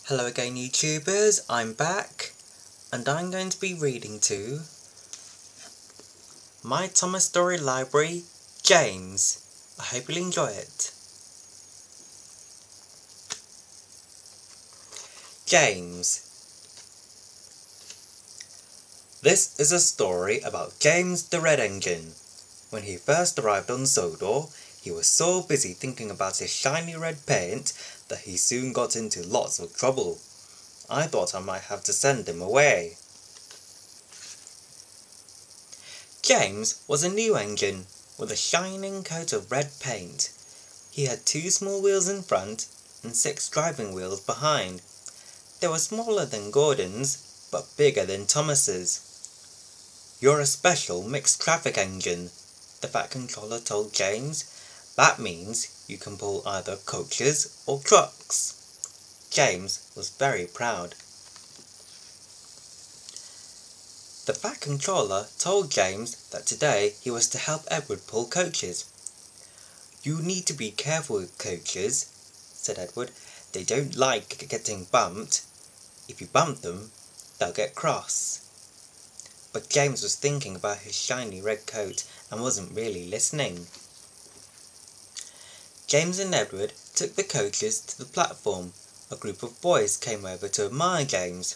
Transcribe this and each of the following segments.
Hello again YouTubers, I'm back and I'm going to be reading to My Thomas Story Library, James. I hope you'll enjoy it. James. This is a story about James the Red Engine. When he first arrived on Sodor, he was so busy thinking about his shiny red paint that he soon got into lots of trouble. I thought I might have to send him away. James was a new engine with a shining coat of red paint. He had 2 small wheels in front and 6 driving wheels behind. They were smaller than Gordon's, but bigger than Thomas's. "You're a special mixed traffic engine," the Fat Controller told James. "That means you can pull either coaches or trucks." James was very proud. The Fat Controller told James that today he was to help Edward pull coaches. "You need to be careful with coaches," said Edward. "They don't like getting bumped. If you bump them, they'll get cross." But James was thinking about his shiny red coat and wasn't really listening. James and Edward took the coaches to the platform. A group of boys came over to admire James.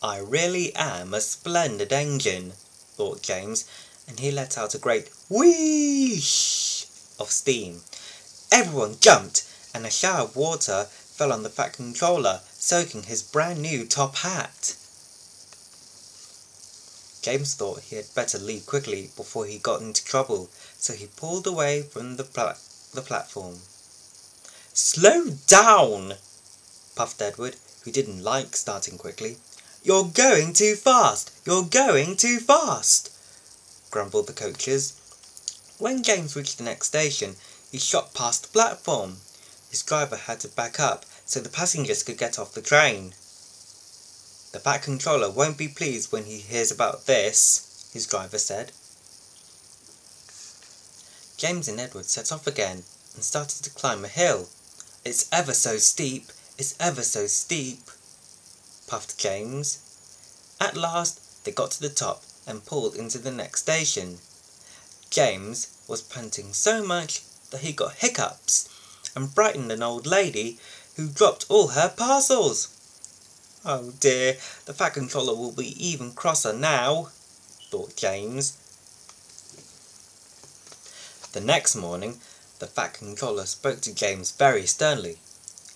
"I really am a splendid engine," thought James, and he let out a great whoosh of steam. Everyone jumped, and a shower of water fell on the Fat Controller, soaking his brand new top hat. James thought he had better leave quickly before he got into trouble, so he pulled away from the platform. "Slow down!" puffed Edward, who didn't like starting quickly. "You're going too fast! You're going too fast!" grumbled the coaches. When James reached the next station, he shot past the platform. His driver had to back up so the passengers could get off the train. "The Fat Controller won't be pleased when he hears about this," his driver said. James and Edward set off again and started to climb a hill. "It's ever so steep, it's ever so steep," puffed James. At last they got to the top and pulled into the next station. James was panting so much that he got hiccups and frightened an old lady who dropped all her parcels. "Oh dear, the Fat Controller will be even crosser now," thought James. The next morning, the Fat Controller spoke to James very sternly.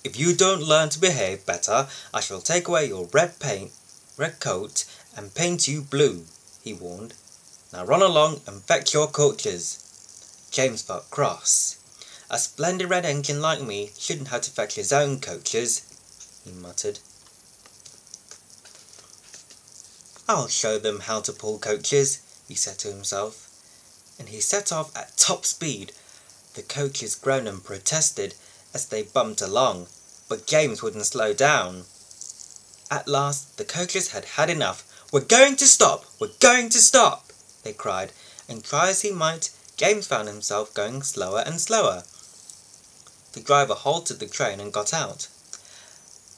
"If you don't learn to behave better, I shall take away your red coat and paint you blue," he warned. "Now run along and fetch your coaches." James felt cross. "A splendid red engine like me shouldn't have to fetch his own coaches," he muttered. "I'll show them how to pull coaches," he said to himself, and he set off at top speed. The coaches groaned and protested as they bumped along, but James wouldn't slow down. At last the coaches had had enough. "We're going to stop! We're going to stop!" they cried, and try as he might, James found himself going slower and slower. The driver halted the train and got out.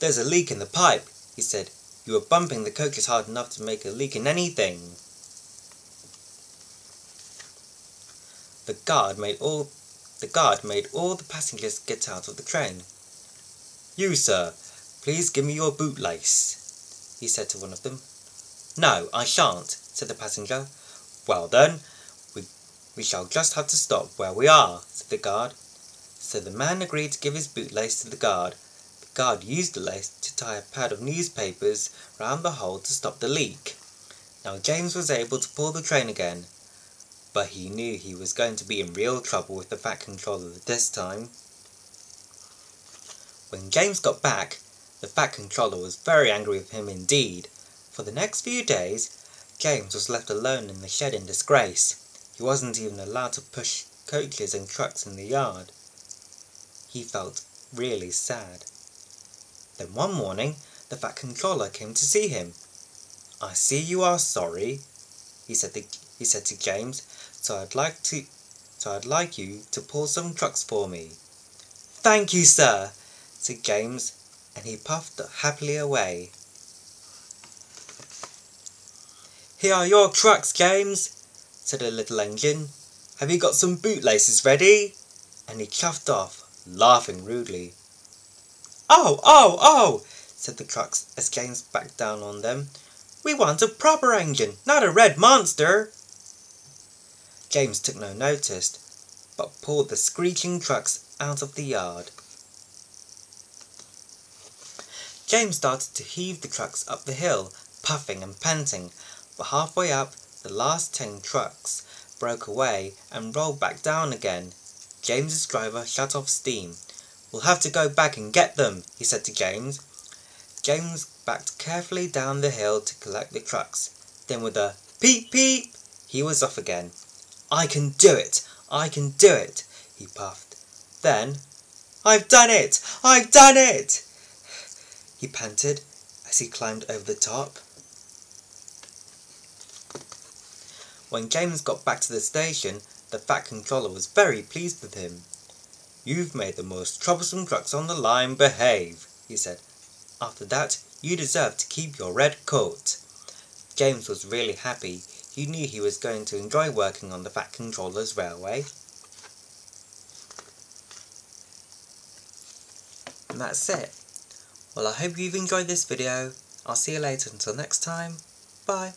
"There's a leak in the pipe," he said. "You were bumping the coaches hard enough to make a leak in anything." The guard made all the passengers get out of the train. "You, sir, please give me your bootlace," he said to one of them. "No, I shan't," said the passenger. "Well then, we shall just have to stop where we are," said the guard. So the man agreed to give his bootlace to the guard. The guard used the lace to tie a pad of newspapers round the hole to stop the leak. Now James was able to pull the train again, but he knew he was going to be in real trouble with the Fat Controller this time. When James got back, the Fat Controller was very angry with him indeed. For the next few days, James was left alone in the shed in disgrace. He wasn't even allowed to push coaches and trucks in the yard. He felt really sad. Then one morning, the Fat Controller came to see him. "I see you are sorry," he said to James, so I'd like you to pull some trucks for me." "Thank you, sir," said James, and he puffed happily away. "Here are your trucks, James," said a little engine. "Have you got some bootlaces ready?" And he chuffed off, laughing rudely. "Oh, oh, oh," said the trucks as James backed down on them. "We want a proper engine, not a red monster." James took no notice, but pulled the screeching trucks out of the yard. James started to heave the trucks up the hill, puffing and panting, but halfway up, the last 10 trucks broke away and rolled back down again. James's driver shut off steam. "We'll have to go back and get them," he said to James. James backed carefully down the hill to collect the trucks. Then with a peep peep, he was off again. "I can do it! I can do it!" he puffed. Then, "I've done it! I've done it!" he panted as he climbed over the top. When James got back to the station, the Fat Controller was very pleased with him. "You've made the most troublesome trucks on the line behave," he said. "After that, you deserve to keep your red coat." James was really happy. He knew he was going to enjoy working on the Fat Controller's railway. And that's it. Well, I hope you've enjoyed this video. I'll see you later. Until next time, bye.